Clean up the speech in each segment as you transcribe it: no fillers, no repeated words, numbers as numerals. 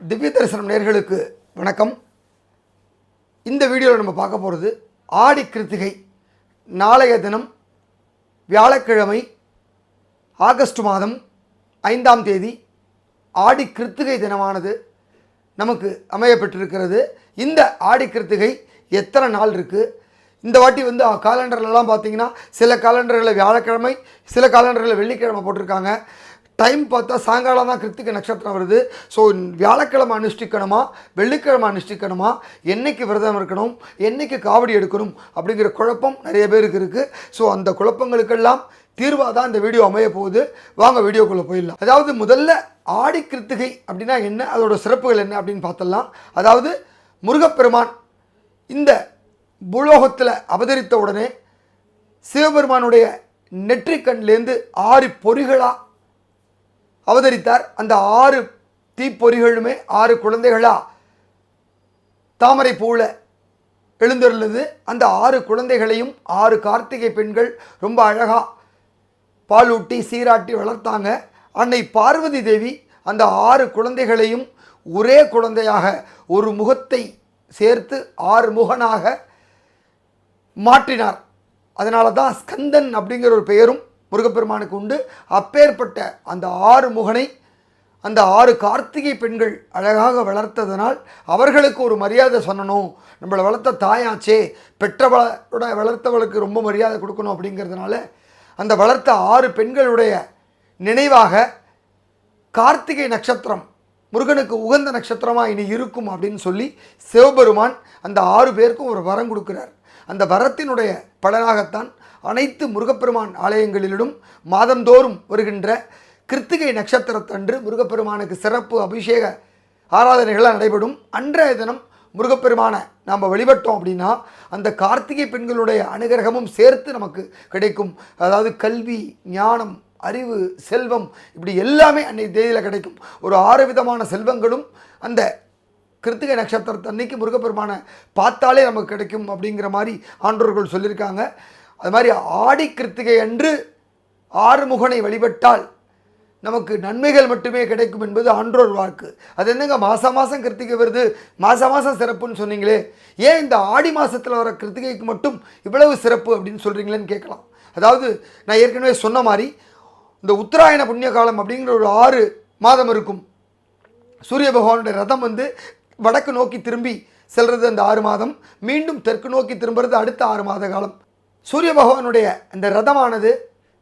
திவ்ய தரிசனம் நேயர்களுக்கு வணக்கம். இந்த வீடியோவில் நம்ம பார்க்க போகிறது ஆடி கிருத்திகை நாளைய தினம் வியாழக்கிழமை ஆகஸ்ட் மாதம் 5ஆம் தேதி ஆடி கிருத்திகை தினமானது நமக்கு அமையப்பட்டிருக்கிறது. இந்த ஆடி கிருத்திகை எத்தனை நாள் இருக்குது? இந்த வாட்டி காலண்டர்லாம் பார்த்தீங்கன்னா சில காலண்டர்களில் வியாழக்கிழமை, சில காலண்டர்களில் வெள்ளிக்கிழமை போட்டிருக்காங்க. டைம் பார்த்தா சாயங்காலம் தான் கிருத்திகை நட்சத்திரம் வருது. ஸோ வியாழக்கிழமை அனுஷ்டிக்கணுமா, வெள்ளிக்கிழமை அனுஷ்டிக்கணுமா, என்றைக்கு விரதம் இருக்கணும், என்றைக்கு காவடி எடுக்கணும் அப்படிங்கிற குழப்பம் நிறைய பேருக்கு இருக்குது. ஸோ அந்த குழப்பங்களுக்கெல்லாம் தீர்வாக தான் இந்த வீடியோ அமைய போகுது. வாங்க வீடியோக்குள்ளே போயிடலாம். அதாவது முதல்ல ஆடி கிருத்திகை அப்படின்னா என்ன, அதோட சிறப்புகள் என்ன அப்படின்னு பார்த்தலாம். அதாவது முருகப்பெருமான் இந்த பூலோகத்தில் அவதரித்த உடனே சிவபெருமானுடைய நெற்றிக்கண்லேருந்து 6 பொறிகளாக அவதரித்தார். அந்த 6 தீப்பொறிகளுமே 6 குழந்தைகளா தாமரை பூவில் எழுந்தருளது. அந்த 6 குழந்தைகளையும் 6 கார்த்திகை பெண்கள் ரொம்ப அழகாக பாலூட்டி சீராட்டி வளர்த்தாங்க. அன்னை பார்வதி தேவி அந்த 6 குழந்தைகளையும் ஒரே குழந்தையாக ஒரு முகத்தை சேர்த்து 6 முகனாக மாற்றினார். அதனால தான் ஸ்கந்தன் அப்படிங்கிற ஒரு பெயரும் முருகப்பெருமானுக்கு உண்டு. அப்பேற்பட்ட அந்த 6 முகனை அந்த 6 கார்த்திகை பெண்கள் அழகாக வளர்த்ததனால் அவர்களுக்கு ஒரு மரியாதை சொல்லணும். நம்மளை வளர்த்த தாயாச்சே, பெற்றவளோட வளர்த்தவளுக்கு ரொம்ப மரியாதை கொடுக்கணும் அப்படிங்கிறதுனால அந்த வளர்த்த 6 பெண்களுடைய நினைவாக கார்த்திகை நட்சத்திரம் முருகனுக்கு உகந்த நட்சத்திரமாக இனி இருக்கும் அப்படின்னு சொல்லி சிவபெருமான் அந்த 6 பேருக்கும் ஒரு வரம் கொடுக்கிறார். அந்த வரத்தினுடைய பலனாகத்தான் அனைத்து முருகப்பெருமான் ஆலயங்களிலும் மாதந்தோறும் வருகின்ற கிருத்திகை நட்சத்திரத்தன்று முருகப்பெருமானுக்கு சிறப்பு அபிஷேக ஆராதனைகளாக நடைபெறும். அன்றைய தினம் முருகப்பெருமானை நாம் வழிபட்டோம் அப்படின்னா அந்த கார்த்திகை பெண்களுடைய அனுகிரகமும் சேர்த்து நமக்கு கிடைக்கும். அதாவது கல்வி, ஞானம், அறிவு, செல்வம், இப்படி எல்லாமே அன்றைய தேதியில் கிடைக்கும். ஒரு 6 விதமான செல்வங்களும் அந்த கிருத்திகை நட்சத்திரத்தன்னைக்கு முருகப்பெருமானை பார்த்தாலே நமக்கு கிடைக்கும் அப்படிங்கிற மாதிரி ஆண்டோர்கள் சொல்லியிருக்காங்க. அது மாதிரி ஆடி கிருத்திகை அன்று 6 முகனை வழிபட்டால் நமக்கு நன்மைகள் மட்டுமே கிடைக்கும் என்பது ஆன்றோர் வாக்கு. அது என்னங்க மாதம் மாதம் கிருத்திகை வருது, மாதம் மாதம் சிறப்புன்னு சொன்னீங்களே, ஏன் இந்த ஆடி மாதத்தில் வர கிருத்திகைக்கு மட்டும் இவ்வளவு சிறப்பு அப்படின்னு சொல்கிறீங்களேன்னு கேட்கலாம். அதாவது நான் ஏற்கனவே சொன்ன மாதிரி இந்த உத்தராயண புண்ணிய காலம் அப்படிங்கிற ஒரு 6 மாதம் இருக்கும். சூரிய பகவானுடைய ரதம் வடக்கு நோக்கி திரும்பி செல்வது அந்த 6 மாதம், மீண்டும் தெற்கு நோக்கி திரும்புறது அடுத்த 6 மாத காலம். சூரிய பகவானுடைய இந்த ரதமானது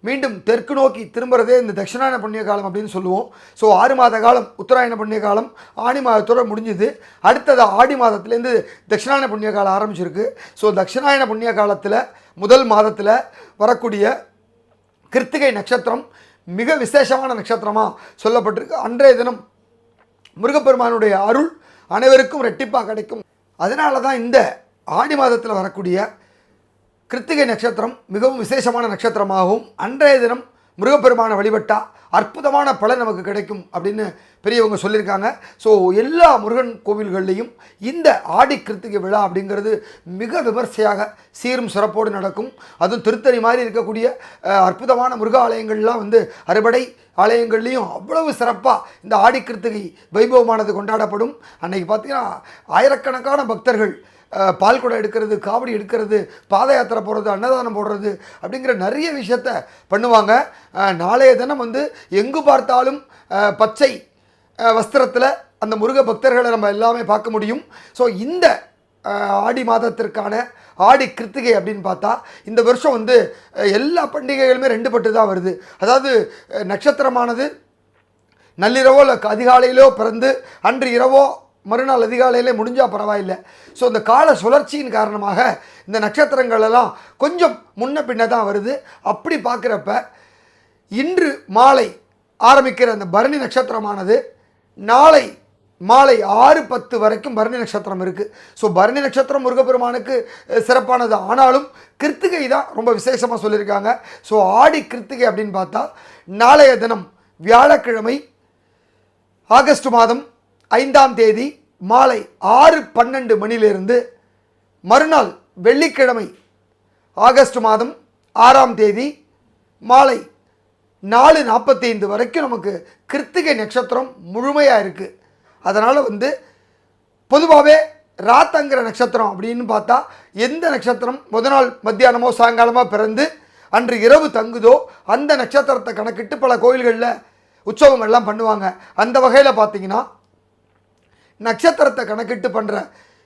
மீண்டும் தெற்கு நோக்கி திரும்புறதே இந்த தட்சிணாயன புண்ணிய காலம் அப்படின்னு சொல்லுவோம். ஸோ 6 மாத காலம் உத்தராயண புண்ணிய காலம் ஆணி மாதத்தோடு முடிஞ்சுது. அடுத்தது ஆடி மாதத்துலேருந்து தட்சிணாயன புண்ணிய காலம் ஆரம்பிச்சிருக்கு. ஸோ தட்சிணாயன புண்ணிய காலத்தில் முதல் மாதத்தில் வரக்கூடிய கிருத்திகை நட்சத்திரம் மிக விசேஷமான நட்சத்திரமாக சொல்லப்பட்டிருக்கு. அன்றைய தினம் முருகப்பெருமானுடைய அருள் அனைவருக்கும் ரெட்டிப்பாக கிடைக்கும். அதனால தான் இந்த ஆடி மாதத்தில் வரக்கூடிய கிருத்திகை நட்சத்திரம் மிகவும் விசேஷமான நட்சத்திரமாகவும் அன்றைய தினம் முருகப்பெருமானை வழிபட்டால் அற்புதமான பலன் நமக்கு கிடைக்கும் அப்படின்னு பெரியவங்க சொல்லியிருக்காங்க. ஸோ எல்லா முருகன் கோவில்கள்லேயும் இந்த ஆடி கிருத்திகை விழா அப்படிங்கிறது மிக விமர்சையாக சீரும் சிறப்போடு நடக்கும். அதுவும் திருத்தணி மாதிரி இருக்கக்கூடிய அற்புதமான முருக ஆலயங்கள்லாம் அறுபடை ஆலயங்கள்லேயும் அவ்வளவு சிறப்பாக இந்த ஆடி கிருத்திகை வைபவமானது கொண்டாடப்படும். அன்றைக்கி பார்த்திங்கன்னா ஆயிரக்கணக்கான பக்தர்கள் பால் குடம் எடுக்கிறது, காவடி எடுக்கிறது, பாத யாத்திரை போடுறது, அன்னதானம் போடுறது அப்படிங்கிற நிறைய விஷயத்தை பண்ணுவாங்க. நாளைய தினம் எங்கு பார்த்தாலும் பச்சை வஸ்திரத்தில் அந்த முருக பக்தர்களை நம்ம எல்லாமே பார்க்க முடியும். ஸோ இந்த ஆடி மாதத்திற்கான ஆடி கிருத்திகை அப்படின்னு பார்த்தா இந்த வருஷம் எல்லா பண்டிகைகளுமே 2 பட்டு தான் வருது. அதாவது நட்சத்திரமானது நள்ளிரவோ இல்லை அதிகாலையிலோ பிறந்து அன்று இரவோ மறுநாள் அதிகாலையிலே முடிஞ்சால் பரவாயில்லை. ஸோ இந்த கால சுழற்சியின் காரணமாக இந்த நட்சத்திரங்கள் எல்லாம் கொஞ்சம் முன்ன பின்ன தான் வருது. அப்படி பார்க்குறப்ப இன்று மாலை ஆரம்பிக்கிற அந்த பரணி நட்சத்திரமானது நாளை மாலை 6:10 வரைக்கும் பரணி நட்சத்திரம் இருக்குது. ஸோ பரணி நட்சத்திரம் முருகப்பெருமானுக்கு சிறப்பானது. ஆனாலும் கிருத்திகை தான் ரொம்ப விசேஷமாக சொல்லியிருக்காங்க. ஸோ ஆடி கிருத்திகை அப்படின்னு பார்த்தா நாளைய தினம் வியாழக்கிழமை ஆகஸ்ட் மாதம் 5ஆம் தேதி மாலை 6:12 மணியிலிருந்து மறுநாள் வெள்ளிக்கிழமை ஆகஸ்ட் மாதம் 6ஆம் தேதி மாலை 4:45 வரைக்கும் நமக்கு கிருத்திகை நட்சத்திரம் முழுமையாக இருக்குது. அதனால் வந்து பொதுவாகவே ராத்தங்கிற நட்சத்திரம் அப்படின்னு பார்த்தா எந்த நட்சத்திரம் முதல் நாள் மத்தியானமோ சாயங்காலமோ பிறந்து அன்று இரவு தங்குதோ அந்த நட்சத்திரத்தை கணக்கிட்டு பல கோயில்களில் உற்சவங்கள்லாம் பண்ணுவாங்க. அந்த வகையில் பார்த்தீங்கன்னா நட்சத்திரத்தை கணக்கிட்டு பண்ணுற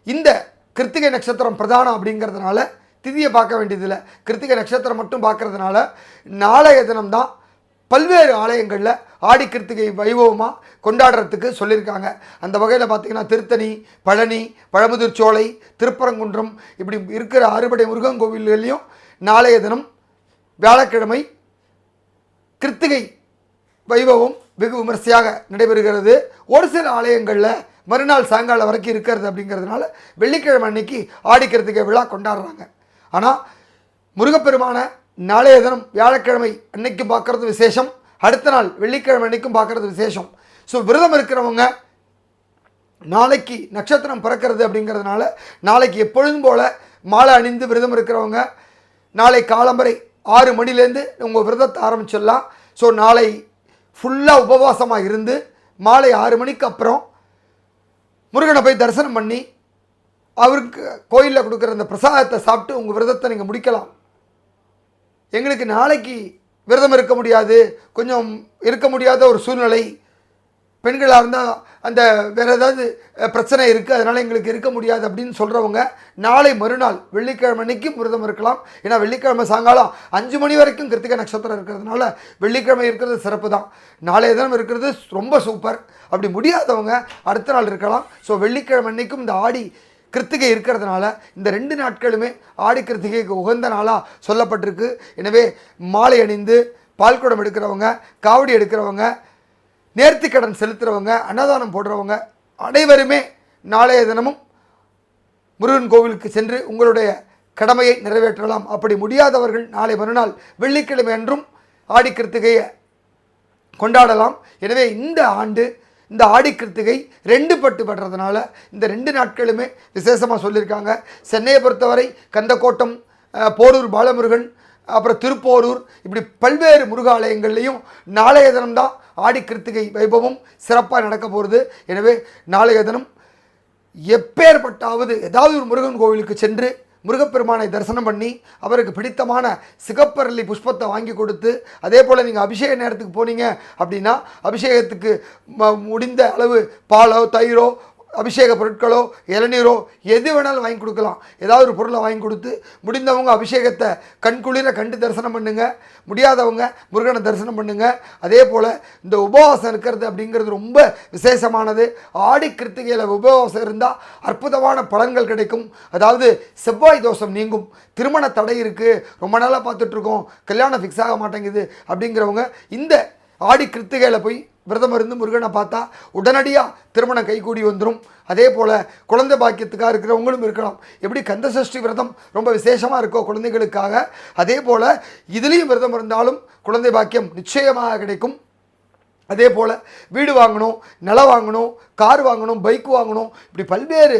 இந்த கிருத்திகை நட்சத்திரம் பிரதானம் அப்படிங்கிறதுனால திதியை பார்க்க வேண்டியதில்லை. கிருத்திகை நட்சத்திரம் மட்டும் பார்க்கறதுனால நாளைய தினம்தான் பல்வேறு ஆலயங்களில் ஆடி கிருத்திகை வைபவமாக கொண்டாடுறதுக்கு சொல்லியிருக்காங்க. அந்த வகையில் பார்த்திங்கன்னா திருத்தணி, பழனி, பழமுதிர்ச்சோலை, திருப்பரங்குன்றம் இப்படி இருக்கிற அறுபடை முருகன் கோவில்கள்லையும் நாளைய தினம் வியாழக்கிழமை கிருத்திகை வைபவம் வெகு விமர்சையாக நடைபெறுகிறது. ஒரு சில ஆலயங்களில் மறுநாள் சாயங்காலம் வரைக்கும் இருக்கிறது அப்படிங்கிறதுனால வெள்ளிக்கிழமை அன்னைக்கு ஆடி கிருத்திகை விழா கொண்டாடுறாங்க. ஆனால் முருகப்பெருமான நாளைய தினம் வியாழக்கிழமை அன்னைக்கும் பார்க்குறது விசேஷம், அடுத்த நாள் வெள்ளிக்கிழமை அன்னைக்கும் பார்க்குறது விசேஷம். ஸோ விரதம் இருக்கிறவங்க நாளைக்கு நட்சத்திரம் பிறக்கிறது அப்படிங்கிறதுனால நாளைக்கு எப்பொழுதும் போல் மாலை அணிந்து விரதம் இருக்கிறவங்க நாளை காலம்பரை 6 மணிலேருந்து உங்கள் விரதத்தை ஆரம்பிச்சிடலாம். ஸோ நாளை ஃபுல்லாக உபவாசமாக இருந்து மாலை 6 மணிக்கு அப்புறம் முருகனை போய் தரிசனம் பண்ணி அவருக்கு கோயிலில் கொடுக்குற அந்த பிரசாதத்தை சாப்பிட்டு உங்கள் விரதத்தை நீங்கள் முடிக்கலாம். எங்களுக்கு நாளைக்கு விரதம் இருக்க முடியாது, கொஞ்சம் இருக்க முடியாத ஒரு சூழ்நிலை, பெண்களாக இருந்தால் அந்த வேறு ஏதாவது பிரச்சனை இருக்குது அதனால் எங்களுக்கு இருக்க முடியாது அப்படின்னு சொல்கிறவங்க நாளை மறுநாள் வெள்ளிக்கிழமை அன்னைக்கும் விரதம் இருக்கலாம். ஏன்னா வெள்ளிக்கிழமை சாயங்காலம் 5 மணி வரைக்கும் கிருத்திகை நட்சத்திரம் இருக்கிறதுனால வெள்ளிக்கிழமை இருக்கிறது சிறப்பு தான். நாளைய தினம் இருக்கிறது ரொம்ப சூப்பர். அப்படி முடியாதவங்க அடுத்த நாள் இருக்கலாம். ஸோ வெள்ளிக்கிழமை அன்னைக்கும் இந்த ஆடி கிருத்திகை இருக்கிறதுனால இந்த 2 நாட்களுமே ஆடி கிருத்திகைக்கு உகந்த நாளாக சொல்லப்பட்டிருக்கு. எனவே மாலை அணிந்து பால்குடம் எடுக்கிறவங்க, காவடி எடுக்கிறவங்க, நேர்த்திக்கடன் செலுத்துகிறவங்க, அன்னதானம் போடுறவங்க அனைவருமே நாளைய தினமும் முருகன் கோவிலுக்கு சென்று உங்களுடைய கடமையை நிறைவேற்றலாம். அப்படி முடியாதவர்கள் நாளை மறுநாள் வெள்ளிக்கிழமை அன்றும் ஆடி கிருத்திகையை கொண்டாடலாம். எனவே இந்த ஆண்டு இந்த ஆடி கிருத்திகை 2 பட்டு படுறதுனால இந்த 2 நாட்களுமே விசேஷமாக சொல்லியிருக்காங்க. சென்னையை பொறுத்தவரை கந்தக்கோட்டம், போரூர் பாலமுருகன், அப்புறம் திருப்போரூர் இப்படி பல்வேறு முருகாலயங்கள்லேயும் நாளைய தினம்தான் ஆடி கிருத்திகை வைபவம் சிறப்பாக நடக்க போகிறது. எனவே நாளைய தினம் எப்பேற்பட்டாவது ஏதாவது ஒரு முருகன் கோவிலுக்கு சென்று முருகப்பெருமானை தரிசனம் பண்ணி அவருக்கு பிடித்தமான சிகப்பரளி புஷ்பத்தை வாங்கி கொடுத்து, அதே போல் நீங்கள் அபிஷேக நேரத்துக்கு போனீங்க அப்படின்னா அபிஷேகத்துக்கு முடிந்த அளவு பாலோ தயிரோ அபிஷேக பொருட்களோ இளநீரோ எது வேணாலும் வாங்கி கொடுக்கலாம். ஏதாவது ஒரு பொருளை வாங்கி கொடுத்து முடிந்தவங்க அபிஷேகத்தை கண்குளிர கண்டு தரிசனம் பண்ணுங்கள், முடியாதவங்க முருகனை தரிசனம் பண்ணுங்கள். அதே போல் இந்த உபவாசம் இருக்கிறது அப்படிங்கிறது ரொம்ப விசேஷமானது. ஆடி கிருத்திகையில் உபவாசம் இருந்தால் அற்புதமான பலன்கள் கிடைக்கும். அதாவது செவ்வாய் தோஷம் நீங்கும். திருமண தடை இருக்குது, ரொம்ப நாளாக பார்த்துட்ருக்கோம், கல்யாணம் ஃபிக்ஸ் ஆக மாட்டேங்குது அப்படிங்கிறவங்க இந்த ஆடி கிருத்திகையில் போய் விரதம் இருந்து முருகனை பார்த்தா உடனடியாக திருமணம் கைகூடி வந்துடும். அதே போல் குழந்தை பாக்கியத்துக்காக இருக்கிறவங்களும் இருக்கலாம். எப்படி கந்தசஷ்டி விரதம் ரொம்ப விசேஷமாக இருக்கோ குழந்தைகளுக்காக, அதே போல் இதுலேயும் விரதம் இருந்தாலும் குழந்தை பாக்கியம் நிச்சயமாக கிடைக்கும். அதே போல் வீடு வாங்கணும், நிலம் வாங்கணும், கார் வாங்கணும், பைக் வாங்கணும், இப்படி பல்வேறு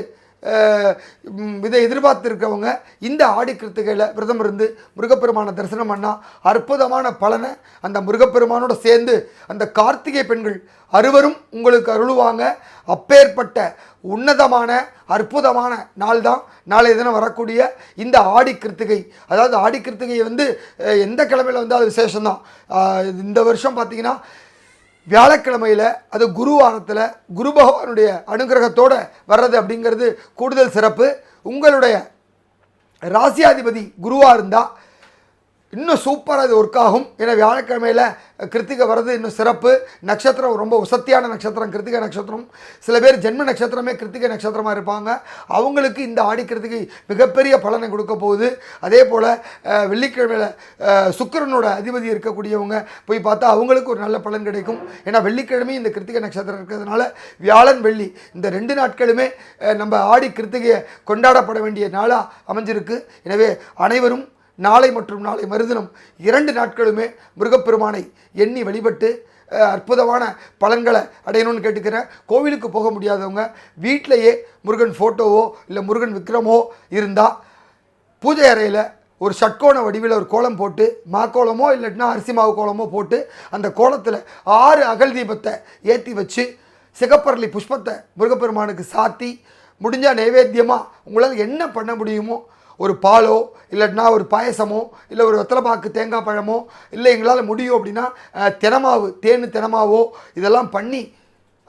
இதை எதிர்பார்த்துருக்கவங்க இந்த ஆடி கிருத்திகையில் விரதம் இருந்து முருகப்பெருமானை தரிசனம் பண்ணால் அற்புதமான பலனை அந்த முருகப்பெருமானோட சேர்ந்து அந்த கார்த்திகை பெண்கள் அறுவரும் உங்களுக்கு அருளுவாங்க. அப்பேற்பட்ட உன்னதமான அற்புதமான நாள் தான் நாளைய தினம் வரக்கூடிய இந்த ஆடி கிருத்திகை. அதாவது ஆடி கிருத்திகை வந்து எந்த கிழமையில் வந்தால் விசேஷம்தான். இந்த வருஷம் பார்த்திங்கன்னா வியாழக்கிழமையில், அது குருவாரத்தில் குரு பகவானுடைய அனுகிரகத்தோடு வர்றது அப்படிங்கிறது கூடுதல் சிறப்பு. உங்களுடைய ராசியாதிபதி குருவாக இருந்தால் இன்னும் சூப்பராக இது ஒர்க் ஆகும். ஏன்னா வியாழக்கிழமையில் கிருத்திகை வர்றது இன்னும் சிறப்பு. நட்சத்திரம் ரொம்ப உசத்தியான நட்சத்திரம் கிருத்திகை நட்சத்திரம். சில பேர் ஜென்ம நட்சத்திரமே கிருத்திகை நட்சத்திரமாக இருப்பாங்க. அவங்களுக்கு இந்த ஆடி கிருத்திகை மிகப்பெரிய பலனை கொடுக்க போகுது. அதே போல் வெள்ளிக்கிழமையில் சுக்கிரனோட அதிபதி இருக்கக்கூடியவங்க போய் பார்த்தா அவங்களுக்கு ஒரு நல்ல பலன் கிடைக்கும். ஏன்னா வெள்ளிக்கிழமை இந்த கிருத்திகை நட்சத்திரம் இருக்கிறதுனால வியாழன் வெள்ளி இந்த 2 நாட்களுமே நம்ம ஆடி கிருத்திகையை கொண்டாடப்பட வேண்டிய நாளாக அமைஞ்சிருக்கு. எனவே அனைவரும் நாளை மற்றும் நாளை மறுதினம் 2 நாட்களுமே முருகப்பெருமானை எண்ணி வழிபட்டு அற்புதமான பலன்களை அடையணும்னு கேட்டுக்கிறேன். கோவிலுக்கு போக முடியாதவங்க வீட்டிலையே முருகன் ஃபோட்டோவோ இல்லை முருகன் விக்கிரமோ இருந்தால் பூஜை அறையில் ஒரு ஷட்கோண வடிவில் ஒரு கோலம் போட்டு மாக்கோலமோ இல்லைன்னா அரிசி மாவு கோலமோ போட்டு அந்த கோலத்தில் 6 அகல் தீபத்தை ஏற்றி வச்சு சிகப்பரளி புஷ்பத்தை முருகப்பெருமானுக்கு சாத்தி முடிஞ்சால் நைவேத்தியமாக உங்களால் என்ன பண்ண முடியுமோ, ஒரு பாலோ இல்லைன்னா ஒரு பாயசமோ இல்லை ஒரு வெத்தலைப்பாக்கு தேங்காய் பழமோ, இல்லை எங்களால் முடியும் அப்படின்னா தினமாவு தினமாவோ இதெல்லாம் பண்ணி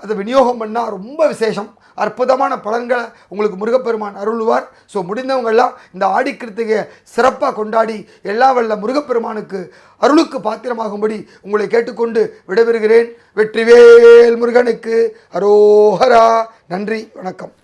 அதை விநியோகம் பண்ணால் ரொம்ப விசேஷம். அற்புதமான பலன்களை உங்களுக்கு முருகப்பெருமான் அருள்வார். ஸோ முடிந்தவங்கெல்லாம் இந்த ஆடி கிருத்திகையை சிறப்பாக கொண்டாடி எல்லா வல்ல முருகப்பெருமானுக்கு அருளுக்கு பாத்திரமாகும்படி உங்களை கேட்டுக்கொண்டு விடைபெறுகிறேன். வெற்றிவேல் முருகனுக்கு அரோஹரா. நன்றி, வணக்கம்.